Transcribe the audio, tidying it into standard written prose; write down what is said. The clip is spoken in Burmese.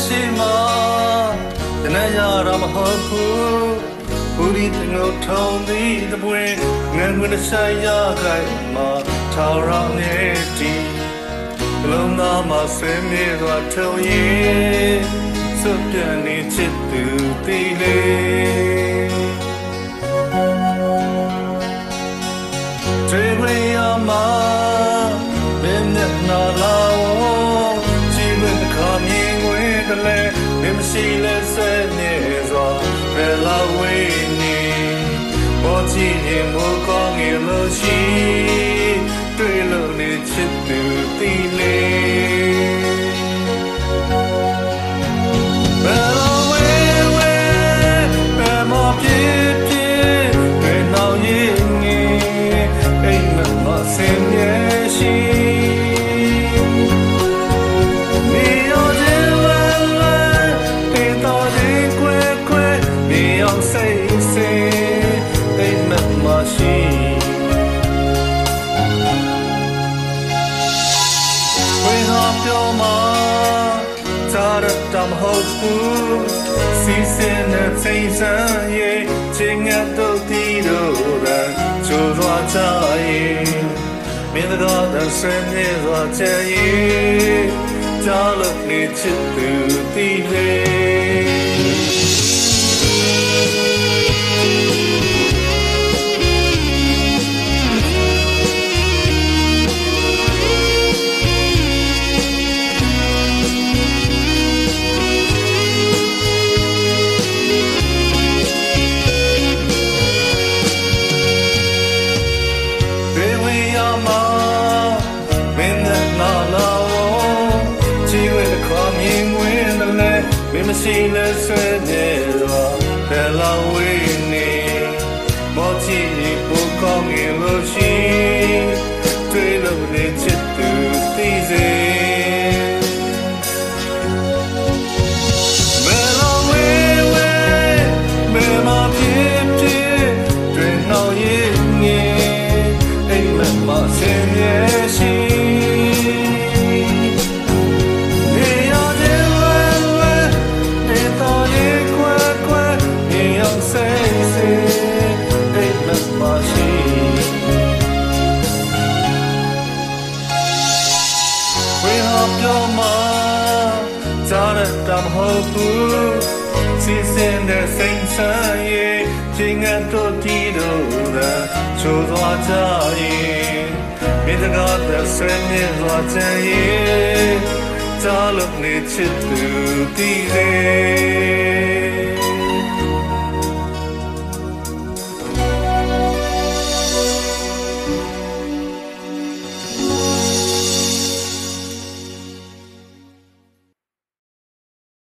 ရှိမှတနရရမဟုတ်ဘူးဘူးဒီငုတ်ထုံးသည်တပွင့်ငန်းခွန်းဆိုင်ရခိုင်မှာထောင်ရောင်နေတီလုံးသားမှာဆင်းမြေစွာထုံရင်စွပြနေချစ်သူတီလေးတွေ့ခွင့်ရမှာမင်းနဲ့နာလာကြည့်ဝင်ခါမြင်ဝင်တလဲမင်းမရှိလဲဆွဲနေစွာဘယ်လာဝေးနေပေါ်ကြည့်ရင်မိုးကောင်းငယ်လို့ရှိတွေ့လို့နေချစ်သူတီလေးဘယ်လာဝေးဝေးဘယ်မပြေပြေတွေ့နောက်ရင်ငယ်အိမ်မဆင်းရဲရှိပြောမှာဇာရတမဟုတ်ဘူးစီစဉ်တဲ့ချိန်စံရဲ့ချင်းငတ်တို့တီတို့ရကျိုးသွားကြရဲ့မင်းတို့ကဆွေးနေသွားကြရဲ့ကြားလို့နေချစ်သူတီလေးမင်းမရှိလဲဆွဲနေတော့ဘယ်လာဝေးနေမောချီဘူကောင်းငယ်လို့ရှိတွေ့လို့နေချစ်သူသိစေဘယ်လာဝေးဝေးဘယ်မှာဖြစ်ဖြစ်တွေ့နောက်ရင်ငယ်အိမ်မဆင်းရဲရှိပြောမှာဇာရတမဟုတ်ဘူးစီစဉ်တဲ့စိတ်ဆန်းရဲ့ချင်းငတ်တို့တီတို့ရချိုးသွားကြရဲ့မိတကားတဲ့ဆွေးမြေသွားကြရဲ့ကြားလို့နေချစ်သူတီလေး